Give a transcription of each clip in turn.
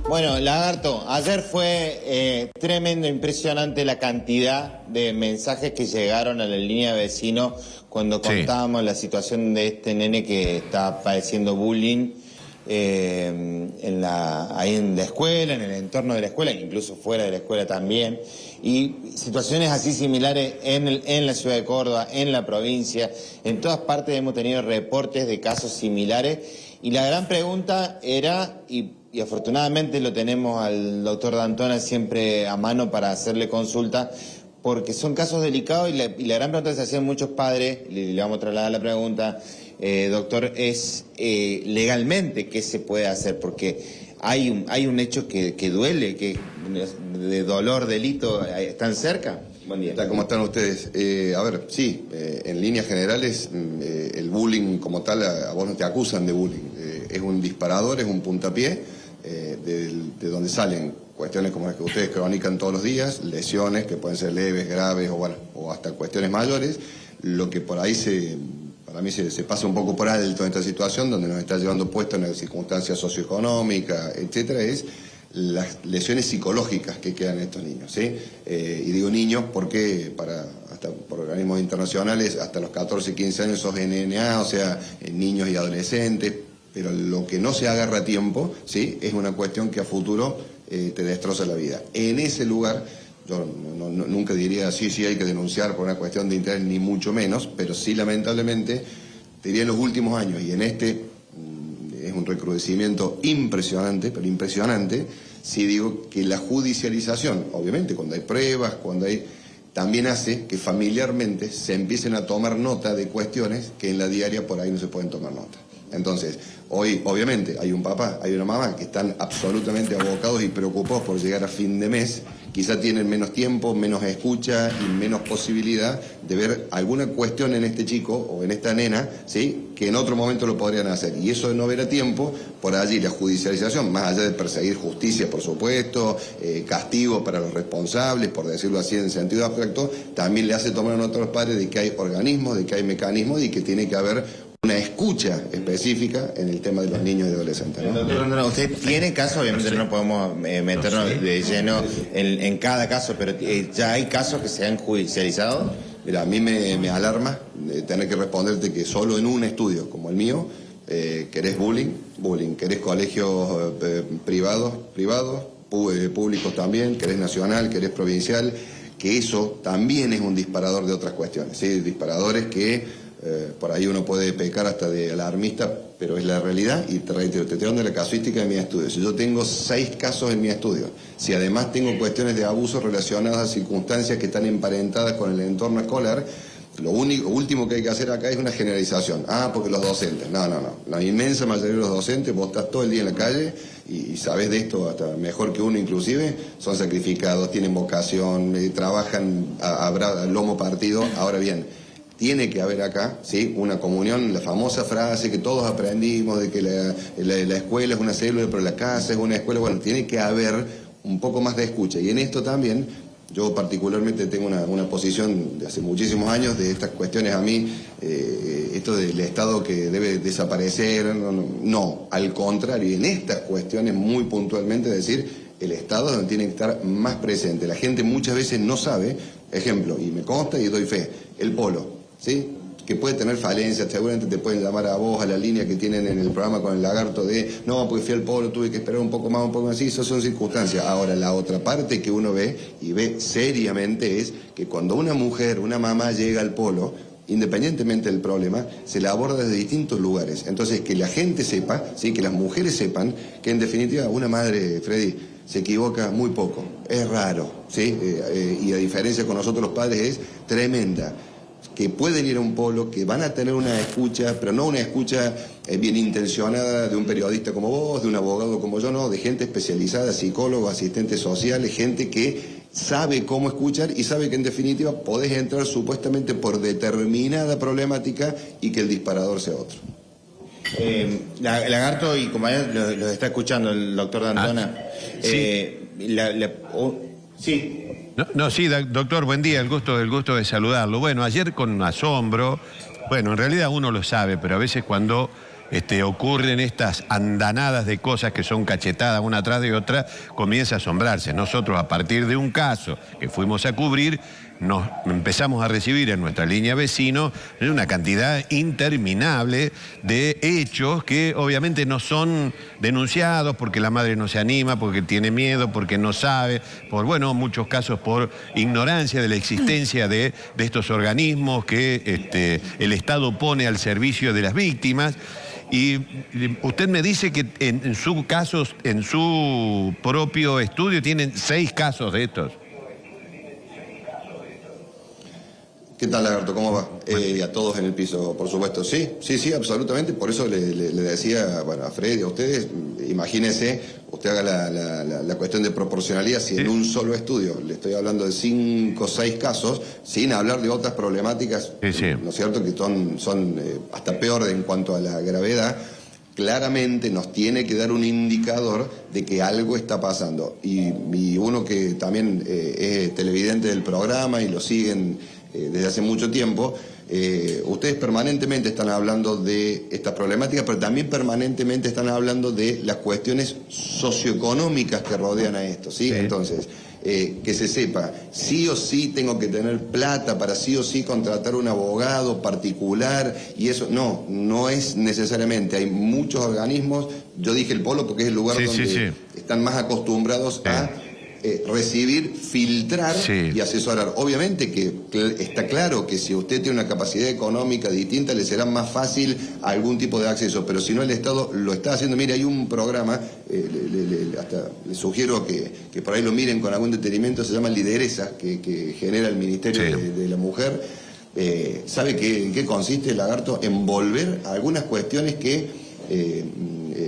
Bueno, Lagarto, ayer fue tremendo, impresionante la cantidad de mensajes que llegaron a la línea de vecinos cuando contábamos la situación de este nene que está padeciendo bullying ahí en la escuela, en el entorno de la escuela, incluso fuera de la escuela también. Y situaciones así similares en la ciudad de Córdoba, en la provincia, en todas partes hemos tenido reportes de casos similares. Y la gran pregunta era, y afortunadamente lo tenemos al doctor D'Antona siempre a mano para hacerle consulta, porque son casos delicados y la gran pregunta que se hacían muchos padres, le vamos a trasladar la pregunta, doctor, es legalmente qué se puede hacer, porque hay un hecho que duele, que de dolor, delito, ¿están cerca? Buen día. ¿Cómo están ustedes? A ver, sí, en líneas generales, el bullying como tal, a vos no te acusan de bullying. Es un disparador, es un puntapié de donde salen cuestiones como las que ustedes cronican todos los días, lesiones que pueden ser leves, graves o hasta cuestiones mayores. Lo que por ahí para mí se pasa un poco por alto en esta situación, donde nos está llevando puesto en las circunstancias socioeconómicas, etcétera, es las lesiones psicológicas que quedan en estos niños, ¿sí? Y digo niños porque hasta por organismos internacionales hasta los 14, 15 años sos NNA, o sea, niños y adolescentes, pero lo que no se agarra a tiempo, ¿sí? Es una cuestión que a futuro te destroza la vida. En ese lugar, yo nunca diría sí hay que denunciar por una cuestión de interés, ni mucho menos, pero sí lamentablemente, te diría en los últimos años, y en este es un recrudecimiento impresionante, pero impresionante, sí digo que la judicialización, obviamente cuando hay pruebas, también hace que familiarmente se empiecen a tomar nota de cuestiones que en la diaria por ahí no se pueden tomar nota. Entonces, hoy obviamente hay un papá, hay una mamá que están absolutamente abocados y preocupados por llegar a fin de mes, quizá tienen menos tiempo, menos escucha y menos posibilidad de ver alguna cuestión en este chico o en esta nena, ¿sí?, que en otro momento lo podrían hacer. Y eso de no ver a tiempo, por allí la judicialización, más allá de perseguir justicia, por supuesto, castigo para los responsables, por decirlo así en sentido abstracto, también le hace tomar nota a los padres de que hay organismos, de que hay mecanismos y que tiene que haber una escucha específica en el tema de los niños y adolescentes, ¿no? Doctor, usted tiene casos, obviamente no podemos meternos de lleno en cada caso, pero ¿ya hay casos que se han judicializado? Mira, a mí me alarma tener que responderte que solo en un estudio como el mío, querés bullying, querés colegios privados, públicos también, querés nacional, querés provincial, que eso también es un disparador de otras cuestiones, ¿sí? Disparadores que por ahí uno puede pecar hasta de alarmista, pero es la realidad. Y te reitero, te estoy dando la casuística de mi estudio. Si yo tengo 6 casos en mi estudio, si además tengo cuestiones de abuso relacionadas a circunstancias que están emparentadas con el entorno escolar, lo último que hay que hacer acá es una generalización. Porque los docentes. No. La inmensa mayoría de los docentes, vos estás todo el día en la calle y sabés de esto hasta mejor que uno inclusive, son sacrificados, tienen vocación, trabajan a lomo partido. Ahora bien, tiene que haber acá, ¿sí?, una comunión, la famosa frase que todos aprendimos de que la escuela es una célula, pero la casa es una escuela. Bueno, tiene que haber un poco más de escucha. Y en esto también, yo particularmente tengo una posición de hace muchísimos años de estas cuestiones. A mí, esto del Estado que debe desaparecer, no, al contrario, en estas cuestiones muy puntualmente decir, el Estado es donde tiene que estar más presente. La gente muchas veces no sabe, ejemplo, y me consta y doy fe, el polo, ¿sí?, que puede tener falencias, seguramente te pueden llamar a vos, a la línea que tienen en el programa con el Lagarto de, no, porque fui al polo, tuve que esperar un poco más, así, eso son circunstancias. Ahora, la otra parte que uno ve, y ve seriamente, es que cuando una mujer, una mamá llega al polo, independientemente del problema, se la aborda desde distintos lugares. Entonces, que la gente sepa, ¿sí?, que las mujeres sepan que en definitiva una madre, Freddy, se equivoca muy poco, es raro, ¿sí? Y a diferencia con nosotros los padres es tremenda, que pueden ir a un polo, que van a tener una escucha, pero no una escucha bien intencionada de un periodista como vos, de un abogado como yo, no, de gente especializada, psicólogos, asistentes sociales, gente que sabe cómo escuchar y sabe que en definitiva podés entrar supuestamente por determinada problemática y que el disparador sea otro. Lagarto y compañeros, los está escuchando el doctor D'Antona. Sí. Sí, doctor, buen día, el gusto de saludarlo. Bueno, ayer con asombro, bueno, en realidad uno lo sabe, pero a veces cuando ocurren estas andanadas de cosas que son cachetadas una tras de otra, comienza a asombrarse. Nosotros, a partir de un caso que fuimos a cubrir, nos empezamos a recibir en nuestra línea vecino una cantidad interminable de hechos que obviamente no son denunciados porque la madre no se anima, porque tiene miedo, porque no sabe, por, bueno, muchos casos por ignorancia de la existencia de estos organismos que el Estado pone al servicio de las víctimas. Y usted me dice que en su propio estudio tienen 6 casos de estos. ¿Qué tal, Lagarto? ¿Cómo va? Y a todos en el piso, por supuesto. Sí, absolutamente. Por eso le decía, bueno, a Fred y a ustedes, imagínense, usted haga la cuestión de proporcionalidad, si en un solo estudio le estoy hablando de 5 o 6 casos, sin hablar de otras problemáticas, ¿no es cierto?, que son hasta peor en cuanto a la gravedad, claramente nos tiene que dar un indicador de que algo está pasando. Y uno que también es televidente del programa y lo siguen desde hace mucho tiempo, ustedes permanentemente están hablando de estas problemáticas, pero también permanentemente están hablando de las cuestiones socioeconómicas que rodean a esto, ¿sí? Entonces, que se sepa, sí o sí tengo que tener plata para sí o sí contratar un abogado particular, y eso no es necesariamente. Hay muchos organismos, yo dije el Polo porque es el lugar donde están más acostumbrados a recibir, filtrar y asesorar. Obviamente que está claro que si usted tiene una capacidad económica distinta le será más fácil algún tipo de acceso, pero si no, el Estado lo está haciendo. Mire, hay un programa, hasta les sugiero que por ahí lo miren con algún detenimiento, se llama Lideresas, que genera el Ministerio de la Mujer. ¿Sabe en qué consiste, Lagarto? En volver a algunas cuestiones que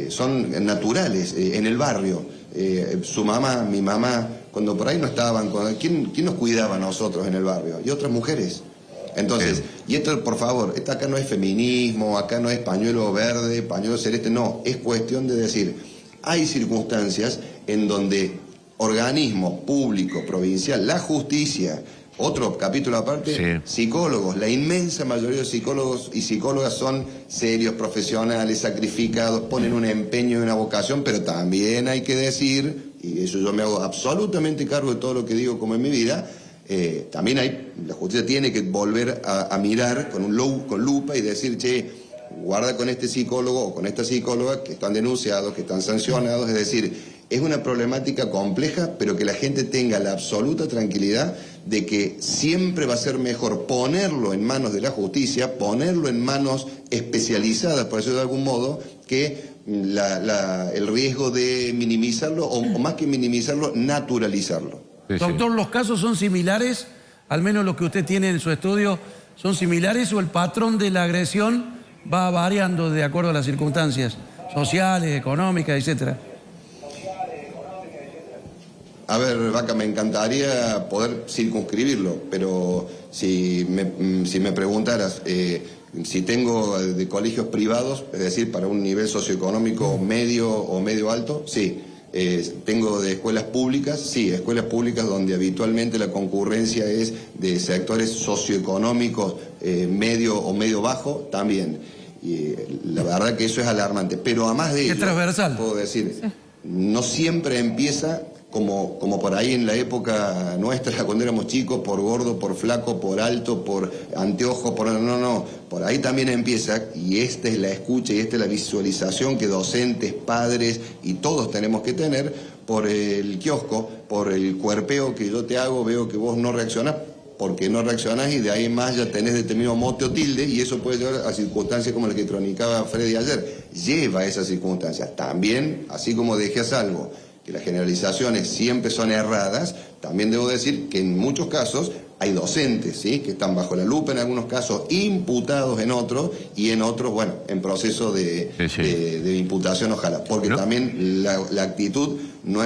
son naturales en el barrio. Su mamá, mi mamá, cuando por ahí no estaban, ¿quién nos cuidaba a nosotros en el barrio? Y otras mujeres. Entonces, y esto, por favor, acá no es feminismo, acá no es pañuelo verde, pañuelo celeste, no, es cuestión de decir, hay circunstancias en donde organismo público, provincial, la justicia, otro capítulo aparte, psicólogos, la inmensa mayoría de psicólogos y psicólogas son serios, profesionales, sacrificados, ponen un empeño y una vocación, pero también hay que decir, y eso yo me hago absolutamente cargo de todo lo que digo como en mi vida, también la justicia tiene que volver a mirar con lupa y decir, che, guarda con este psicólogo o con esta psicóloga que están denunciados, que están sancionados, es decir, es una problemática compleja, pero que la gente tenga la absoluta tranquilidad de que siempre va a ser mejor ponerlo en manos de la justicia, ponerlo en manos especializadas, por decirlo de algún modo, que el riesgo de minimizarlo, o más que minimizarlo, naturalizarlo. Doctor, ¿los casos son similares? Al menos los que usted tiene en su estudio, ¿son similares o el patrón de la agresión va variando de acuerdo a las circunstancias sociales, económicas, etcétera? A ver, Vaca, me encantaría poder circunscribirlo, pero si me preguntaras si tengo de colegios privados, es decir, para un nivel socioeconómico medio o medio alto, sí. Tengo de escuelas públicas, sí, escuelas públicas donde habitualmente la concurrencia es de sectores socioeconómicos medio o medio bajo, también. Y la verdad que eso es alarmante, pero además de ello, es transversal. Puedo decir, no siempre empieza como por ahí en la época nuestra, cuando éramos chicos, por gordo, por flaco, por alto, por anteojo, por ahí también empieza, y esta es la escucha y esta es la visualización que docentes, padres y todos tenemos que tener, por el kiosco, por el cuerpeo que yo te hago, veo que vos no reaccionás, porque no reaccionás, y de ahí en más ya tenés determinado mote o tilde, y eso puede llevar a circunstancias como las que cronicaba Freddy ayer. Lleva a esas circunstancias. También, así como dejé a salvo que las generalizaciones siempre son erradas, también debo decir que en muchos casos hay docentes, ¿sí?, que están bajo la lupa en algunos casos, imputados en otros, y en otros, bueno, en proceso de imputación, ojalá. Porque también la actitud,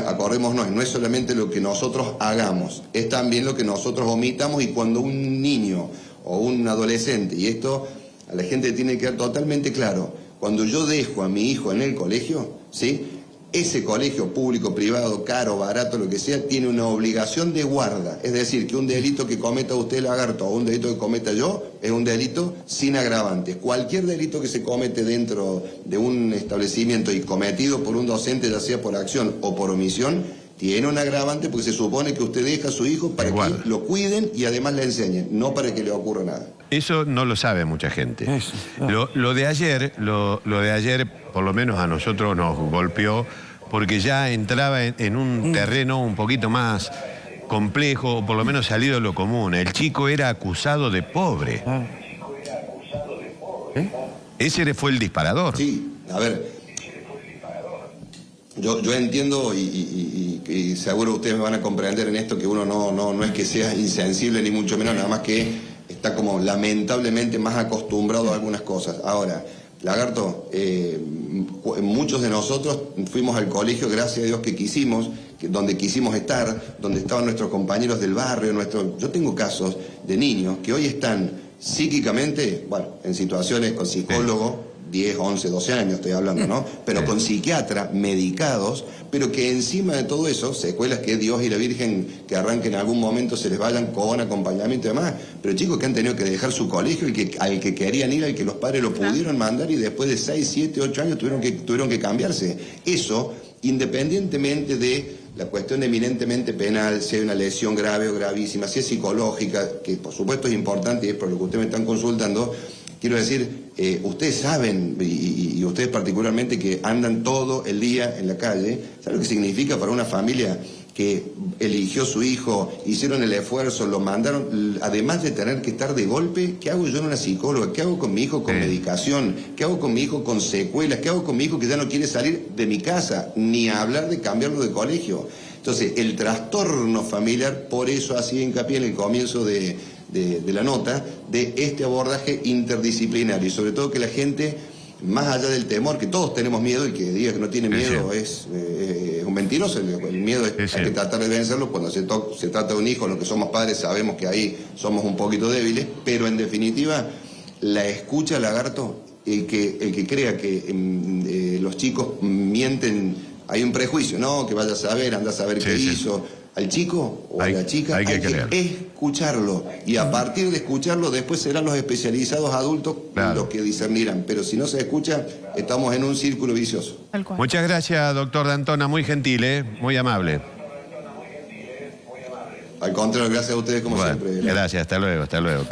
acordémonos, no es solamente lo que nosotros hagamos, es también lo que nosotros omitamos, y cuando un niño o un adolescente, y esto a la gente tiene que quedar totalmente claro, cuando yo dejo a mi hijo en el colegio, ¿sí?, ese colegio público, privado, caro, barato, lo que sea, tiene una obligación de guarda. Es decir, que un delito que cometa usted, lagarto, o un delito que cometa yo, es un delito sin agravantes. Cualquier delito que se comete dentro de un establecimiento y cometido por un docente, ya sea por acción o por omisión, tiene un agravante porque se supone que usted deja a su hijo para que lo cuiden y además le enseñen, no para que le ocurra nada. Eso no lo sabe mucha gente. Lo de ayer, por lo menos a nosotros nos golpeó, porque ya entraba en un terreno un poquito más complejo, o por lo menos salido de lo común. El chico era acusado de pobre. Ese fue el disparador. Sí, a ver, yo entiendo y seguro ustedes me van a comprender en esto que uno no es que sea insensible ni mucho menos, nada más que está como lamentablemente más acostumbrado a algunas cosas. Ahora, lagarto, muchos de nosotros fuimos al colegio, gracias a Dios que quisimos, donde quisimos estar, donde estaban nuestros compañeros del barrio, yo tengo casos de niños que hoy están psíquicamente, bueno, en situaciones con psicólogo, 10, 11, 12 años estoy hablando, ¿no? Pero con psiquiatra, medicados, pero que encima de todo eso, secuelas que Dios y la Virgen que arranquen en algún momento se les vayan con acompañamiento y demás, pero chicos que han tenido que dejar su colegio, al que querían ir, al que los padres lo pudieron mandar y después de 6, 7, 8 años tuvieron que cambiarse. Eso, independientemente de la cuestión eminentemente penal, si hay una lesión grave o gravísima, si es psicológica, que por supuesto es importante y es por lo que ustedes me están consultando, quiero decir, ustedes saben, y ustedes particularmente que andan todo el día en la calle, ¿saben lo que significa para una familia que eligió su hijo, hicieron el esfuerzo, lo mandaron, además de tener que estar de golpe? ¿Qué hago yo en una psicóloga? ¿Qué hago con mi hijo con medicación? ¿Qué hago con mi hijo con secuelas? ¿Qué hago con mi hijo que ya no quiere salir de mi casa? Ni hablar de cambiarlo de colegio. Entonces, el trastorno familiar, por eso hacía hincapié en el comienzo de la nota, de este abordaje interdisciplinario, y sobre todo que la gente, más allá del temor, que todos tenemos miedo, y que diga que no tiene miedo es un mentiroso. El miedo hay que tratar de vencerlo. Cuando se trata de un hijo, los que somos padres sabemos que ahí somos un poquito débiles, pero en definitiva, la escucha, lagarto, el que crea que los chicos mienten, hay un prejuicio, ¿no? Que vaya a saber, anda a saber qué hizo. Al chico o a la chica hay que escucharlo, y a partir de escucharlo después serán los especializados adultos los que discernirán, pero si no se escucha estamos en un círculo vicioso. Muchas gracias, doctor D'Antona, muy gentil, muy amable. Al contrario, gracias a ustedes como siempre. Gracias, hasta luego.